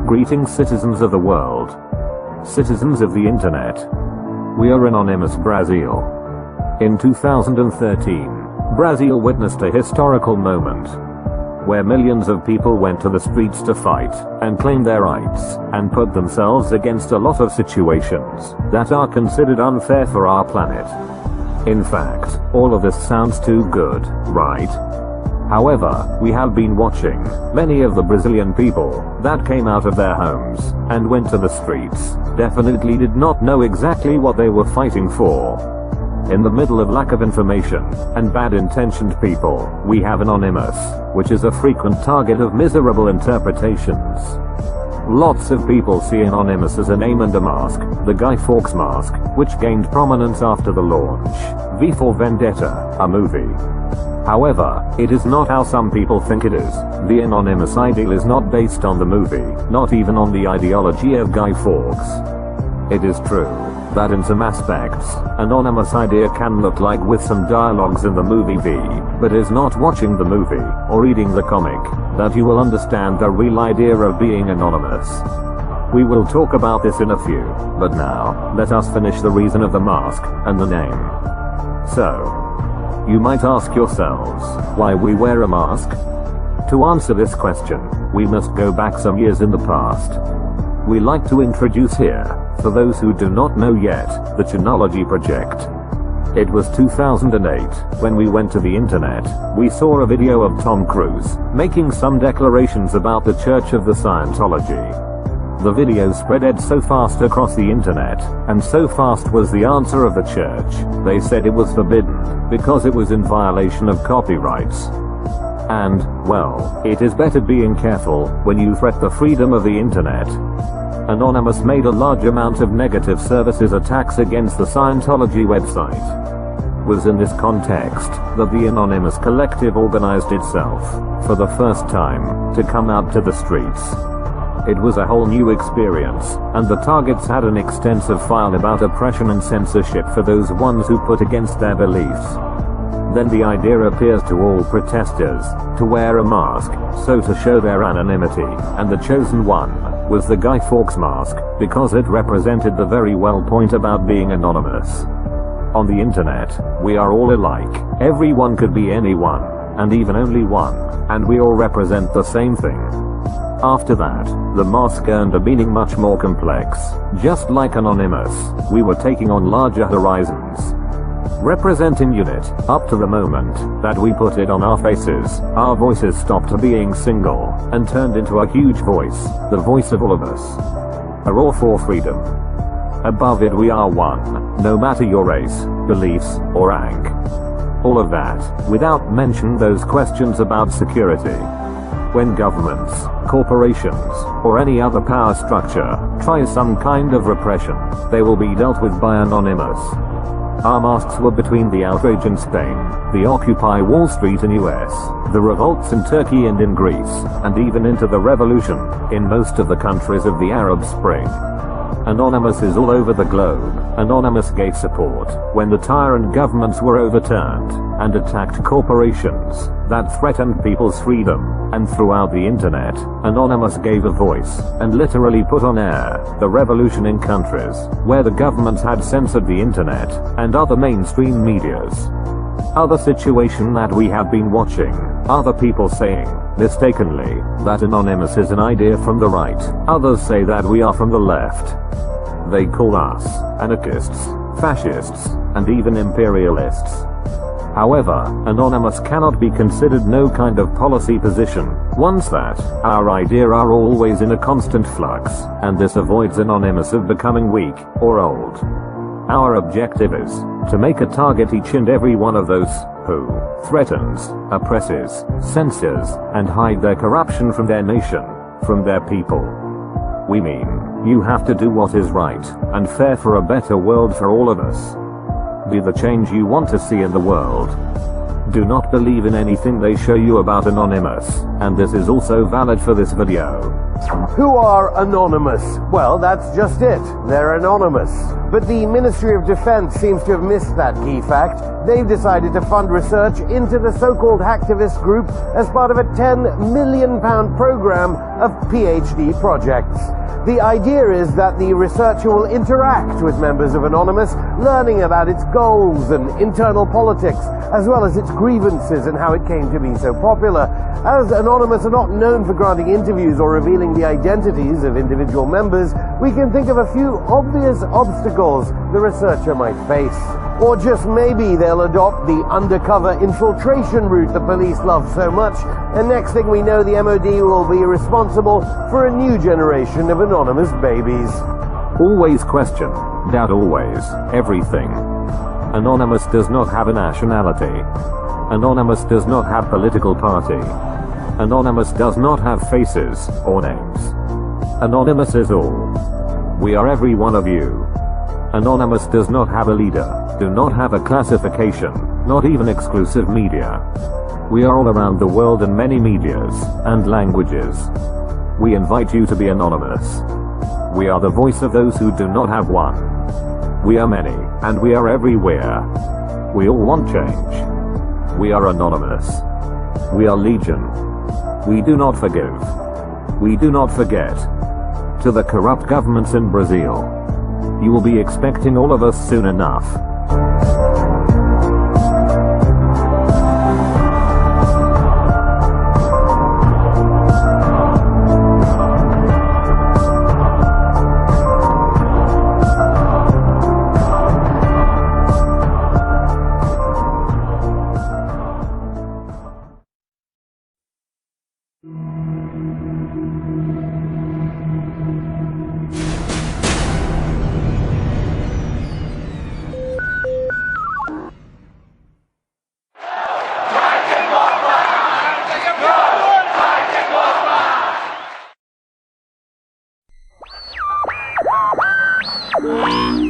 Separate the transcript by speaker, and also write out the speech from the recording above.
Speaker 1: Greetings, citizens of the world. Citizens of the internet. We are Anonymous Brazil. In 2013, Brazil witnessed a historical moment where millions of people went to the streets to fight and claim their rights and put themselves against a lot of situations that are considered unfair for our planet. In fact, all of this sounds too good, right? However, we have been watching many of the Brazilian people that came out of their homes and went to the streets definitely did not know exactly what they were fighting for. In the middle of lack of information and bad-intentioned people, we have Anonymous, which is a frequent target of miserable interpretations. Lots of people see Anonymous as a name and a mask, the Guy Fawkes mask, which gained prominence after the launch V for Vendetta, a movie. However, it is not how some people think it is. The Anonymous ideal is not based on the movie, not even on the ideology of Guy Fawkes. It is true that in some aspects, Anonymous idea can look like with some dialogues in the movie V, but is not watching the movie or reading the comic that you will understand the real idea of being anonymous. We will talk about this in a few, but now, let us finish the reason of the mask and the name. So, you might ask yourselves, why we wear a mask? To answer this question, we must go back some years in the past. We like to introduce here, for those who do not know yet, the Chinology Project. It was 2008, when we went to the internet, we saw a video of Tom Cruise, making some declarations about the Church of the Scientology. The video spread so fast across the internet, and so fast was the answer of the church, they said it was forbidden, because it was in violation of copyrights. And, well, it is better being careful when you threat the freedom of the internet. Anonymous made a large amount of negative services attacks against the Scientology website. Was in this context that the Anonymous Collective organized itself, for the first time, to come out to the streets. It was a whole new experience, and the targets had an extensive file about oppression and censorship for those ones who put against their beliefs. Then the idea appears to all protesters to wear a mask, so to show their anonymity, and the chosen one was the Guy Fawkes mask, because it represented the very well point about being anonymous. On the internet, we are all alike, everyone could be anyone, and even only one, and we all represent the same thing. After that, the mask earned a meaning much more complex. Just like Anonymous, we were taking on larger horizons. Representing unit, up to the moment that we put it on our faces, our voices stopped being single, and turned into a huge voice, the voice of all of us. A roar for freedom. Above it we are one, no matter your race, beliefs, or rank. All of that, without mentioning those questions about security. When governments, corporations, or any other power structure tries some kind of repression, they will be dealt with by Anonymous. Our masks were between the outrage in Spain, the Occupy Wall Street in US, the revolts in Turkey and in Greece, and even into the revolution in most of the countries of the Arab Spring. Anonymous is all over the globe. Anonymous gave support when the tyrant governments were overturned and attacked corporations that threatened people's freedom, and throughout the internet, Anonymous gave a voice and literally put on air the revolution in countries where the governments had censored the internet and other mainstream medias. Other situation that we have been watching, other people saying, mistakenly, that Anonymous is an idea from the right, others say that we are from the left. They call us anarchists, fascists, and even imperialists. However, Anonymous cannot be considered no kind of policy position, ones that our idea are always in a constant flux, and this avoids Anonymous of becoming weak or old. Our objective is to make a target each and every one of those who threatens, oppresses, censors, and hide their corruption from their nation, from their people. We mean, you have to do what is right and fair for a better world for all of us. Be the change you want to see in the world. Do not not believe in anything they show you about Anonymous, and this is also valid for this video.
Speaker 2: Who are Anonymous? Well, that's just it. They're anonymous. But the Ministry of Defense seems to have missed that key fact. They've decided to fund research into the so-called hacktivist group as part of a £10 million program of PhD projects. The idea is that the researcher will interact with members of Anonymous, learning about its goals and internal politics, as well as its grievances and how it came to be so popular. As Anonymous are not known for granting interviews or revealing the identities of individual members, we can think of a few obvious obstacles the researcher might face. Or just maybe they'll adopt the undercover infiltration route the police love so much, and next thing we know, the MOD will be responsible for a new generation of anonymous babies.
Speaker 1: Always question, doubt always, everything. Anonymous does not have a nationality. Anonymous does not have political party. Anonymous does not have faces or names. Anonymous is all. We are every one of you. Anonymous does not have a leader, do not have a classification, not even exclusive media. We are all around the world in many medias and languages. We invite you to be anonymous. We are the voice of those who do not have one. We are many, and we are everywhere. We all want change. We are anonymous. We are legion. We do not forgive. We do not forget. To the corrupt governments in Brazil, you will be expecting all of us soon enough.
Speaker 3: Wow.